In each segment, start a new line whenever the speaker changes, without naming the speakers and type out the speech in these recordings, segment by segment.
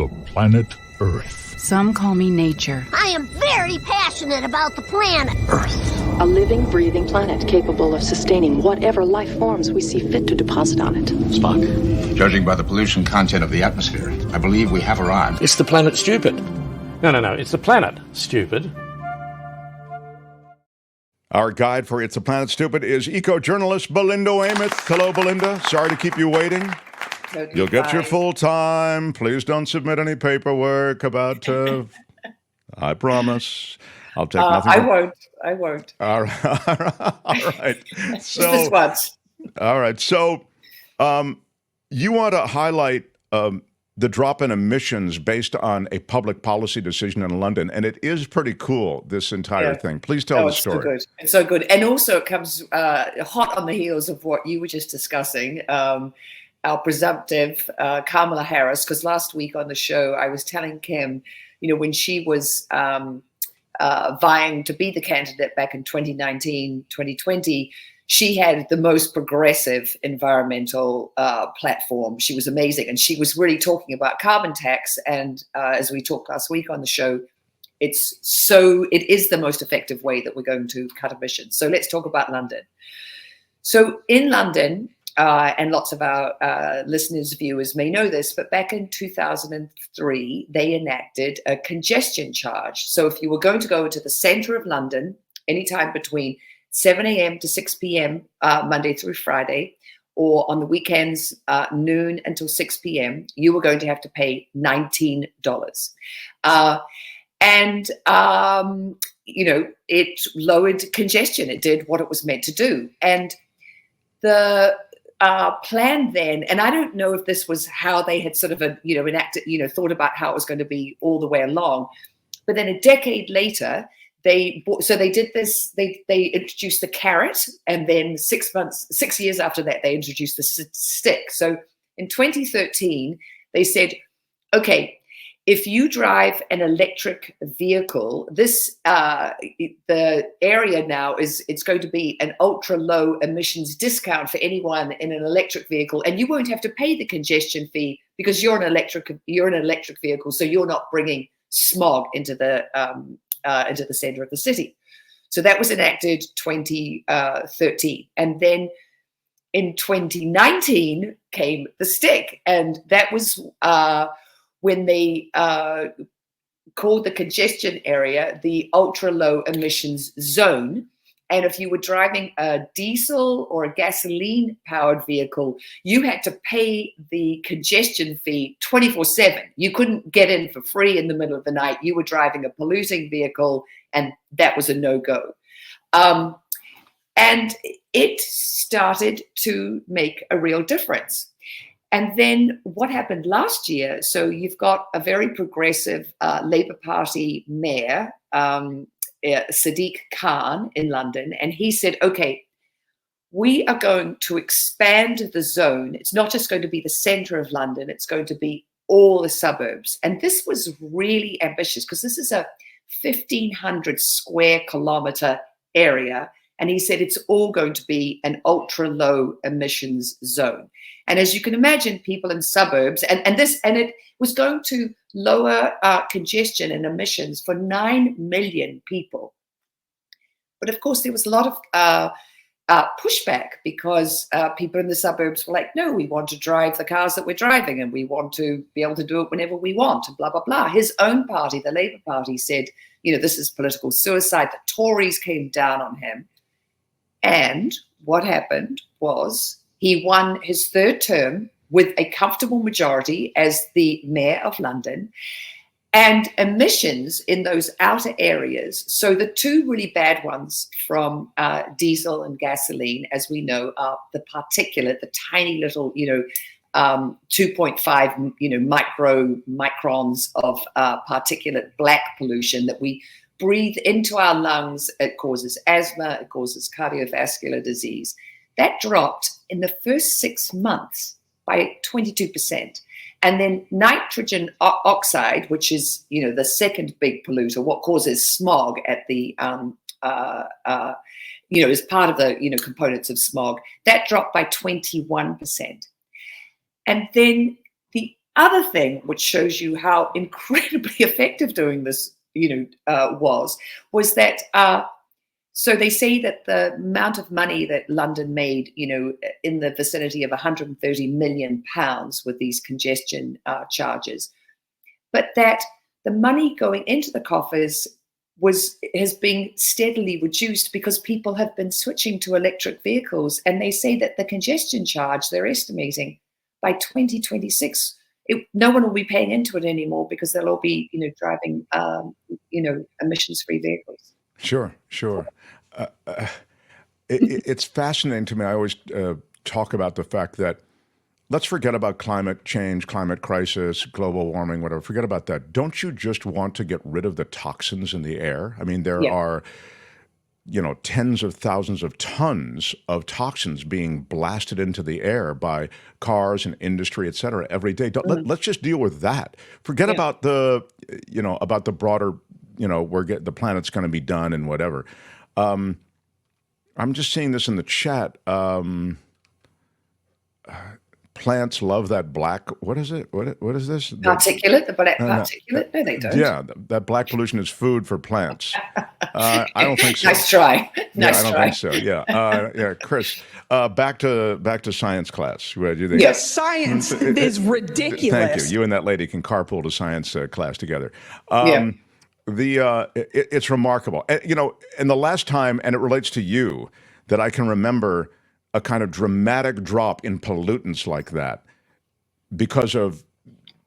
the planet Earth.
Some call me nature.
I am very passionate about the planet
Earth.
A living, breathing planet capable of sustaining whatever life forms we see fit to deposit on it.
Spock, judging by the pollution content of the atmosphere, I believe we have arrived.
It's the planet stupid.
No. It's the planet stupid.
Our guide for It's the Planet Stupid is eco-journalist Belinda Weymouth. Hello, Belinda. Sorry to keep you waiting. You'll get your full time. Please don't submit any paperwork about... I promise. I'll take nothing.
I won't.
All right. All right.
So, just this once.
All right. So you want to highlight the drop in emissions based on a public policy decision in London. And it is pretty cool, this entire thing. Please tell the story.
So good. It's so good. And also it comes hot on the heels of what you were just discussing, our presumptive Kamala Harris, because last week on the show, I was telling Kim, when she was vying to be the candidate back in 2019, 2020, she had the most progressive environmental platform. She was amazing. And she was really talking about carbon tax. And as we talked last week on the show, it is the most effective way that we're going to cut emissions. So let's talk about London. So in London, and lots of our listeners, viewers may know this, but back in 2003, they enacted a congestion charge. So if you were going to go into the center of London, anytime between 7 a.m. to 6 p.m., Monday through Friday, or on the weekends, noon until 6 p.m., you were going to have to pay $19. It lowered congestion. It did what it was meant to do. And the plan then, and I don't know if this was how they had sort of enacted, thought about how it was going to be all the way along, but then a decade later, they did this. They introduced the carrot, and then 6 years after that, they introduced the stick. So in 2013, they said, okay, if you drive an electric vehicle, the area now it's going to be an ultra low emissions discount for anyone in an electric vehicle, and you won't have to pay the congestion fee because you're an electric vehicle, so you're not bringing smog into the center of the city. So that was enacted 2013, and then in 2019 came the stick, and that was when they called the congestion area the ultra low emissions zone. And if you were driving a diesel or a gasoline powered vehicle, you had to pay the congestion fee 24/7. You couldn't get in for free in the middle of the night. You were driving a polluting vehicle, and that was a no-go. And it started to make a real difference. And then what happened last year, so you've got a very progressive Labour Party mayor, Sadiq Khan in London, and he said, okay, we are going to expand the zone. It's not just going to be the center of London, it's going to be all the suburbs. And this was really ambitious because this is a 1,500 square kilometer area. And he said it's all going to be an ultra low emissions zone. And as you can imagine, people in suburbs, and it was going to lower congestion and emissions for 9 million people. But of course, there was a lot of pushback because people in the suburbs were like, no, we want to drive the cars that we're driving and we want to be able to do it whenever we want, and blah, blah, blah. His own party, the Labour Party, said, this is political suicide. The Tories came down on him. And what happened was he won his third term with a comfortable majority as the mayor of London, and emissions in those outer areas. So the two really bad ones from diesel and gasoline, as we know, are the particulate, the tiny little, 2.5, microns of particulate black pollution that we breathe into our lungs. It causes asthma, it causes cardiovascular disease. That dropped in the first 6 months by 22%. And then nitrogen oxide, which is, the second big polluter, what causes smog at the, is part of the, components of smog, that dropped by 21%. And then the other thing which shows you how incredibly effective doing this, was that so they say that the amount of money that London made, in the vicinity of 130 million pounds with these congestion charges, but that the money going into the coffers has been steadily reduced because people have been switching to electric vehicles. And they say that the congestion charge, they're estimating by 2026, no one will be paying into it anymore because they'll all be, driving, emissions-free vehicles.
Sure. It's fascinating to me. I always talk about the fact that let's forget about climate change, climate crisis, global warming, whatever. Forget about that. Don't you just want to get rid of the toxins in the air? I mean, there are, tens of thousands of tons of toxins being blasted into the air by cars and industry, et cetera, every day. Let's just deal with that. Forget about the, about the broader, the planet's going to be done and whatever. I'm just seeing this in the chat. Plants love that black. What is it? What is this?
Particulate, the black particulate? No, they don't.
Yeah, that black pollution is food for plants. I don't think so.
Nice try.
I don't think so. Yeah, Chris. Back to science class. What do you think?
Yes, science is ridiculous.
Thank you. You and that lady can carpool to science class together. It's remarkable. And the last time, and it relates to you, that I can remember a kind of dramatic drop in pollutants like that because of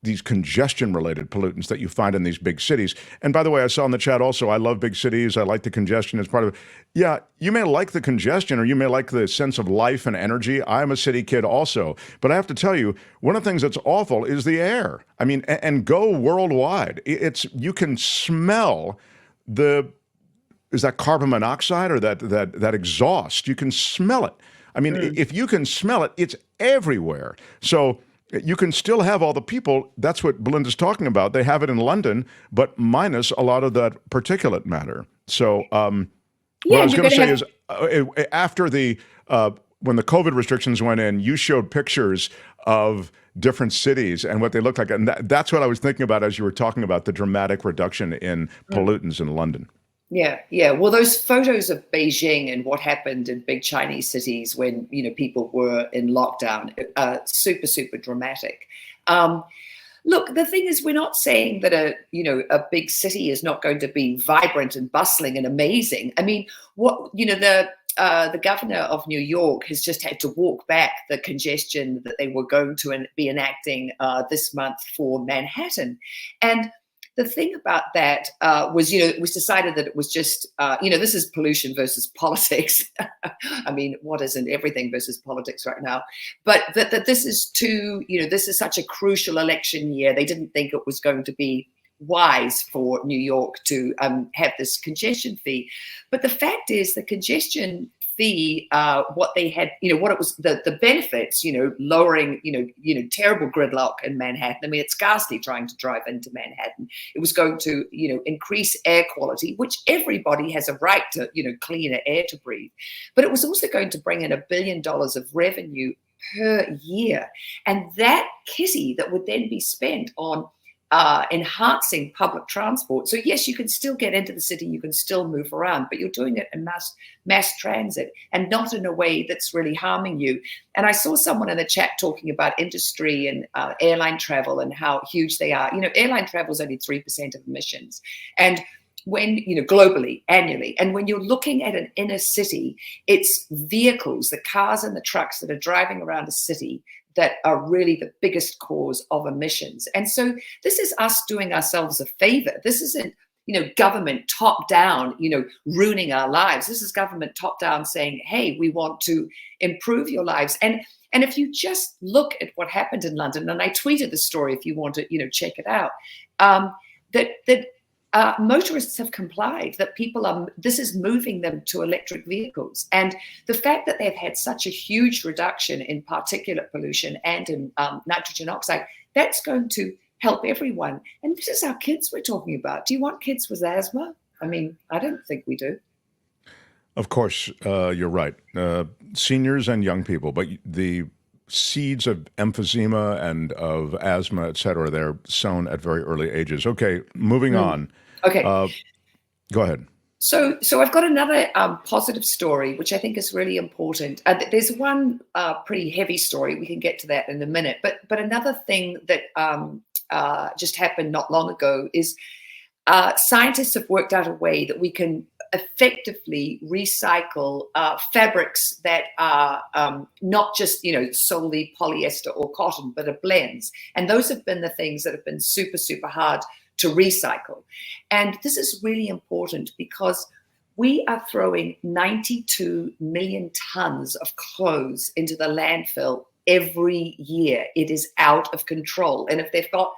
these congestion-related pollutants that you find in these big cities. And by the way, I saw in the chat also, I love big cities. I like the congestion as part of it. Yeah, you may like the congestion or you may like the sense of life and energy. I'm a city kid also. But I have to tell you, one of the things that's awful is the air. I mean, and go worldwide. You can smell is that carbon monoxide or that exhaust? You can smell it. I mean, if you can smell it, it's everywhere. So you can still have all the people. That's what Belinda's talking about. They have it in London, but minus a lot of that particulate matter. So what I was going to say is after when the COVID restrictions went in, you showed pictures of different cities and what they look like. And that's what I was thinking about as you were talking about the dramatic reduction in pollutants in London.
Yeah. Well, those photos of Beijing and what happened in big Chinese cities when, people were in lockdown, super, super dramatic. Look, the thing is, we're not saying that a big city is not going to be vibrant and bustling and amazing. I mean, the governor of New York has just had to walk back the congestion that they were going to be enacting this month for Manhattan. And the thing about that was, it was decided that it was just, this is pollution versus politics. I mean, what isn't everything versus politics right now? But that this is this is such a crucial election year. They didn't think it was going to be wise for New York to have this congestion fee. But the fact is the congestion fee, what they had, what it was, the benefits, lowering, terrible gridlock in Manhattan. I mean, it's ghastly trying to drive into Manhattan. It was going to, increase air quality, which everybody has a right to, cleaner air to breathe. But it was also going to bring in $1 billion of revenue per year. And that kitty that would then be spent on enhancing public transport. So yes, you can still get into the city, you can still move around, but you're doing it in mass transit and not in a way that's really harming you. And I saw someone in the chat talking about industry and airline travel and how huge they are. Airline travel is only 3% of emissions. And when, globally, annually, and when you're looking at an inner city, it's vehicles, the cars and the trucks that are driving around a city that are really the biggest cause of emissions. And so this is us doing ourselves a favor. This isn't, government top down, ruining our lives. This is government top down saying, hey, we want to improve your lives. And if you just look at what happened in London, and I tweeted the story if you want to, check it out, that motorists have complied, that this is moving them to electric vehicles. And the fact that they've had such a huge reduction in particulate pollution and in nitrogen oxide, that's going to help everyone. And this is our kids we're talking about. Do you want kids with asthma? I mean, I don't think we do.
Of course, you're right. Seniors and young people, but the seeds of emphysema and of asthma, et cetera. They're sown at very early ages. Okay, moving on.
Okay.
Go ahead.
So I've got another positive story, which I think is really important. There's one pretty heavy story. We can get to that in a minute. But another thing that just happened not long ago is scientists have worked out a way that we can effectively recycle fabrics that are not just, solely polyester or cotton, but are blends. And those have been the things that have been super, super hard to recycle. And this is really important because we are throwing 92 million tons of clothes into the landfill every year. It is out of control. And if they've got,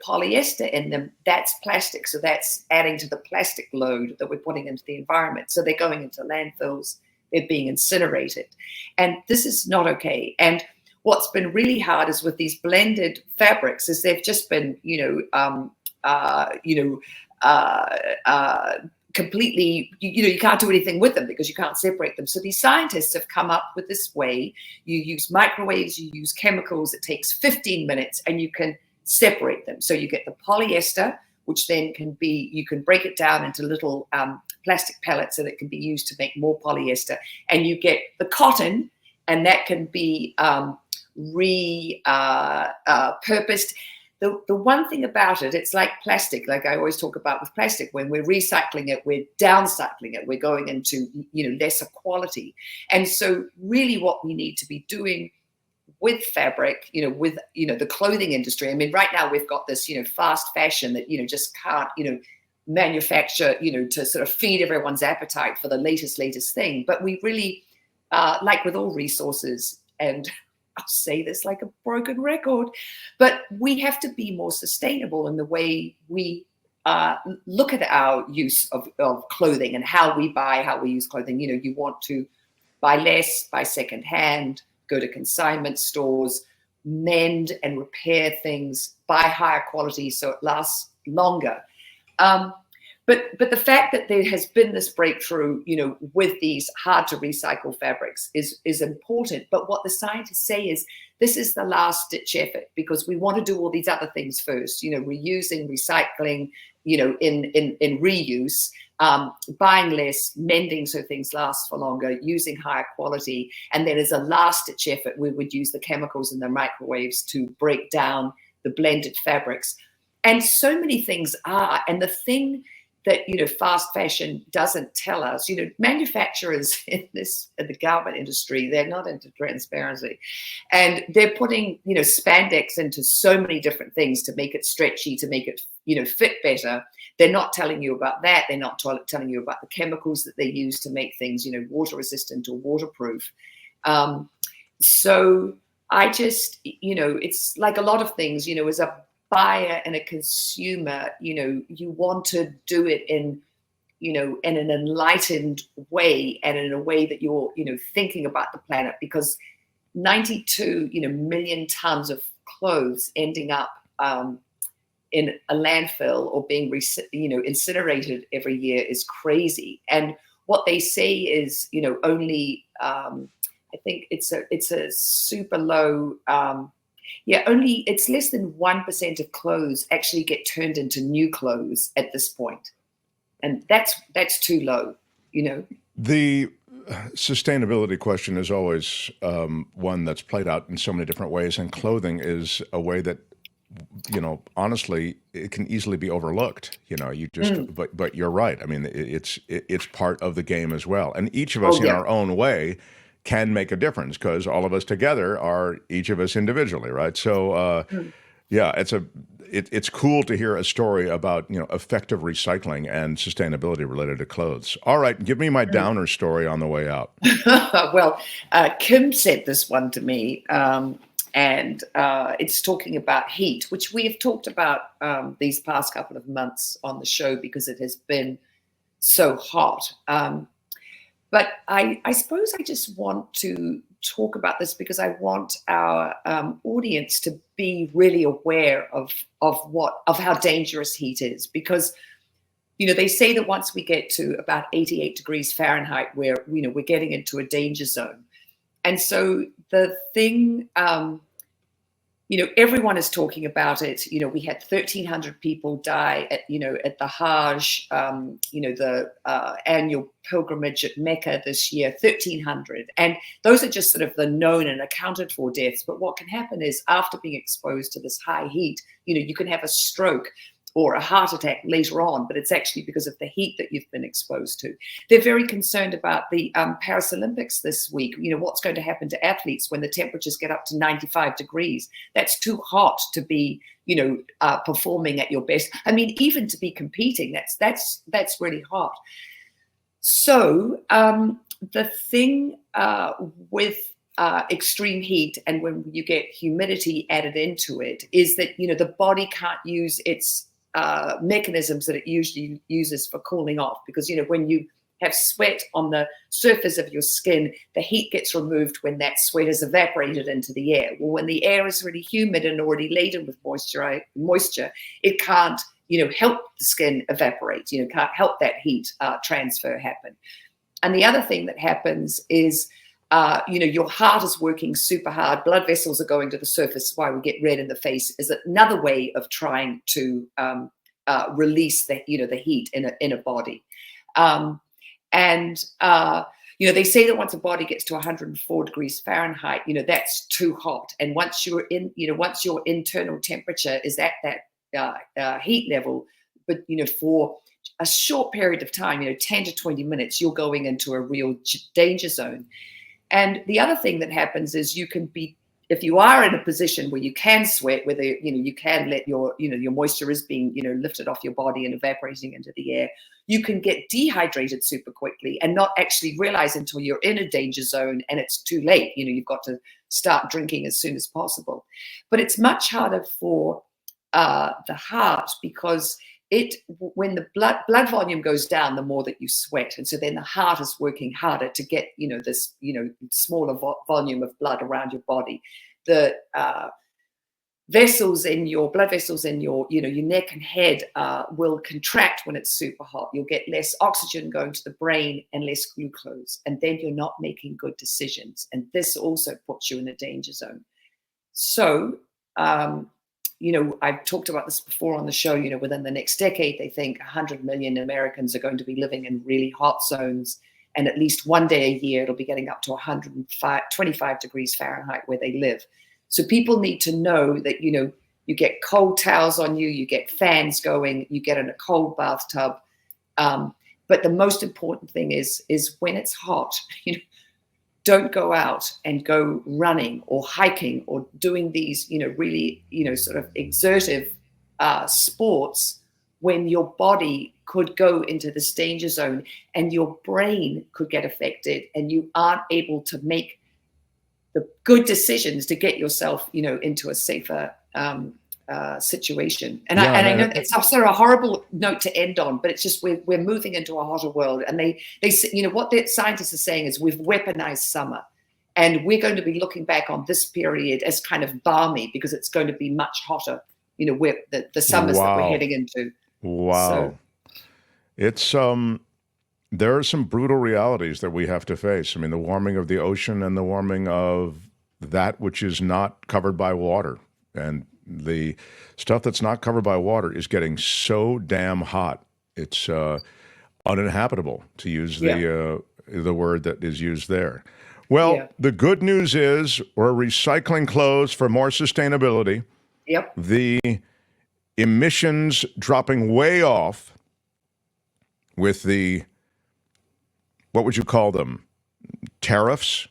polyester in them, that's plastic. So that's adding to the plastic load that we're putting into the environment. So they're going into landfills, they're being incinerated. And this is not okay. And what's been really hard is with these blended fabrics is they've just been, completely, you can't do anything with them because you can't separate them. So these scientists have come up with this way. You use microwaves, you use chemicals. It takes 15 minutes and you can separate them. So you get the polyester, which then you can break it down into little plastic pellets and it can be used to make more polyester. And you get the cotton, and that can be repurposed. The one thing about it, it's like plastic, like I always talk about with plastic. When we're recycling it, we're downcycling it. We're going into, lesser quality. And so really what we need to be doing with fabric, with, the clothing industry. I mean, right now we've got this, fast fashion that, just can't, manufacture, to sort of feed everyone's appetite for the latest thing. But we really, like with all resources, and I'll say this like a broken record, but we have to be more sustainable in the way we look at our use of clothing and how we buy, how we use clothing. You want to buy less, buy secondhand, go to consignment stores, mend and repair things, buy higher quality so it lasts longer. But the fact that there has been this breakthrough, with these hard to recycle fabrics is important. But what the scientists say is this is the last ditch effort because we want to do all these other things first, reusing, recycling, in reuse, buying less, mending so things last for longer, using higher quality. And then as a last ditch effort, we would use the chemicals in the microwaves to break down the blended fabrics. And so many things are. And the thing that, fast fashion doesn't tell us, manufacturers in the garment industry, they're not into transparency. And they're putting, spandex into so many different things to make it stretchy, to make it, fit better. They're not telling you about that. They're not telling you about the chemicals that they use to make things, water resistant or waterproof. So I just, it's like a lot of things, as a buyer and a consumer, you want to do it in, in an enlightened way and in a way that you're, thinking about the planet, because 92, million tons of clothes ending up in a landfill or being, incinerated every year is crazy. And what they say is, only, I think it's a super low, only it's less than 1% of clothes actually get turned into new clothes at this point. And that's too low,
The sustainability question is always one that's played out in so many different ways, and clothing is a way that, honestly, it can easily be overlooked. You just, but you're right. I mean, it's part of the game as well. And each of us in our own way can make a difference, because all of us together are each of us individually, right? So, it's cool to hear a story about effective recycling and sustainability related to clothes. All right, give me my downer story on the way out.
Well, Kim said this one to me, and it's talking about heat, which we have talked about these past couple of months on the show because it has been so hot. But I suppose I just want to talk about this because I want our audience to be really aware of how dangerous heat is. Because, they say that once we get to about 88 degrees Fahrenheit, we're getting into a danger zone. And so the thing, everyone is talking about it. We had 1,300 people die at the Hajj, the annual pilgrimage at Mecca this year, 1,300. And those are just sort of the known and accounted for deaths. But what can happen is after being exposed to this high heat, you can have a stroke or a heart attack later on, but it's actually because of the heat that you've been exposed to. They're very concerned about the Paris Olympics this week. What's going to happen to athletes when the temperatures get up to 95 degrees? That's too hot to be, performing at your best. I mean, even to be competing, that's really hot. So the thing with extreme heat and when you get humidity added into it is that, the body can't use its mechanisms that it usually uses for cooling off, because when you have sweat on the surface of your skin, the heat gets removed when that sweat is evaporated into the air. Well, when the air is really humid and already laden with moisture, it can't help the skin evaporate, can't help that heat transfer happen. And the other thing that happens is your heart is working super hard. Blood vessels are going to the surface. Why we get red in the face is another way of trying to release the heat in a body. They say that once a body gets to 104 degrees Fahrenheit, that's too hot. And once your internal temperature is at that heat level, but for a short period of time, 10 to 20 minutes, you're going into a real danger zone. And the other thing that happens is you can be, if you are in a position where you can sweat, whether you can let your moisture is being lifted off your body and evaporating into the air, you can get dehydrated super quickly and not actually realize until you're in a danger zone and it's too late. You've got to start drinking as soon as possible. But it's much harder for the heart, because when the blood volume goes down, the more that you sweat, and so then the heart is working harder to get this smaller volume of blood around your body. The blood vessels in your your neck and head will contract when it's super hot. You'll get less oxygen going to the brain and less glucose, and then you're not making good decisions, and this also puts you in a danger zone. So I've talked about this before on the show, within the next decade, they think 100 million Americans are going to be living in really hot zones. And at least one day a year, it'll be getting up to 25 degrees Fahrenheit where they live. So people need to know that, you get cold towels on you, you get fans going, you get in a cold bathtub. But the most important thing is when it's hot, don't go out and go running or hiking or doing these, really, sort of exertive sports when your body could go into this danger zone and your brain could get affected and you aren't able to make the good decisions to get yourself, into a safer situation. And I know it's sort of a horrible note to end on, but it's just we're moving into a hotter world, and they what the scientists are saying is we've weaponized summer, and we're going to be looking back on this period as kind of balmy because it's going to be much hotter, where the summers that we're heading into.
Wow. So, it's there are some brutal realities that we have to face. I mean, the warming of the ocean and the warming of that which is not covered by water, and the stuff that's not covered by water is getting so damn hot. It's uninhabitable, to use the word that is used there. Well, the good news is we're recycling clothes for more sustainability.
Yep.
The emissions dropping way off with the, what would you call them, tariffs?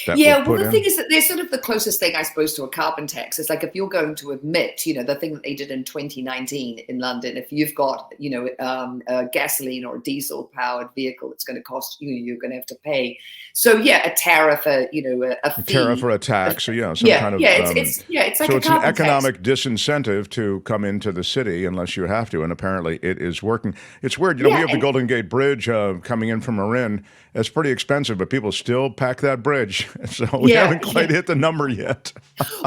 Yeah, well, the thing is that they're sort of the closest thing, I suppose, to a carbon tax. It's like if you're going to admit, the thing that they did in 2019 in London, if you've got, a gasoline or a diesel-powered vehicle, it's going to cost you're going to have to pay. So, a tariff, a fee.
A tariff or a tax, or some kind of.
It's like
so it's an economic
tax.
disincentive to come into the city unless you have to, and apparently it is working. It's weird, we have the Golden Gate Bridge coming in from Marin. It's pretty expensive, but people still pack that bridge. So we haven't quite hit the number yet.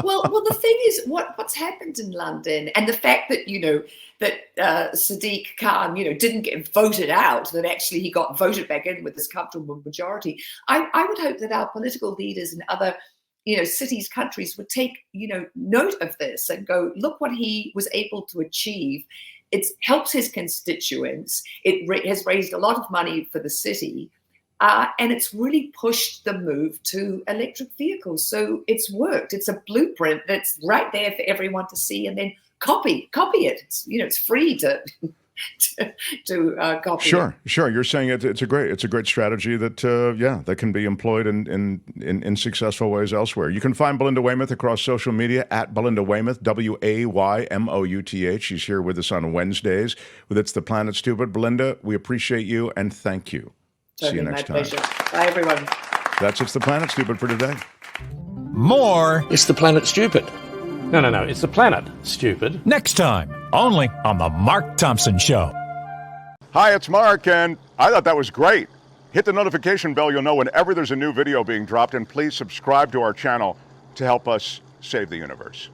well, the thing is, what's happened in London, and the fact that Sadiq Khan, didn't get voted out, that actually he got voted back in with this comfortable majority. I would hope that our political leaders and other cities, countries would take, note of this and go, look what he was able to achieve. It helps his constituents. It has raised a lot of money for the city. And it's really pushed the move to electric vehicles. So it's worked. It's a blueprint that's right there for everyone to see and then copy it. It's free to copy.
Sure. You're saying it's a great strategy that that can be employed in successful ways elsewhere. You can find Belinda Weymouth across social media at Belinda Weymouth, WAYMOUTH. She's here with us on Wednesdays with It's the Planet Stupid. Belinda, we appreciate you and thank you.
Totally,
see you next time.
Pleasure. Bye, everyone.
That's It's the Planet Stupid for today.
More
It's the Planet Stupid. No, it's the Planet Stupid.
next time, only on The Mark Thompson Show.
Hi, it's Mark, and I thought that was great. Hit the notification bell. You'll know whenever there's a new video being dropped, and please subscribe to our channel to help us save the universe.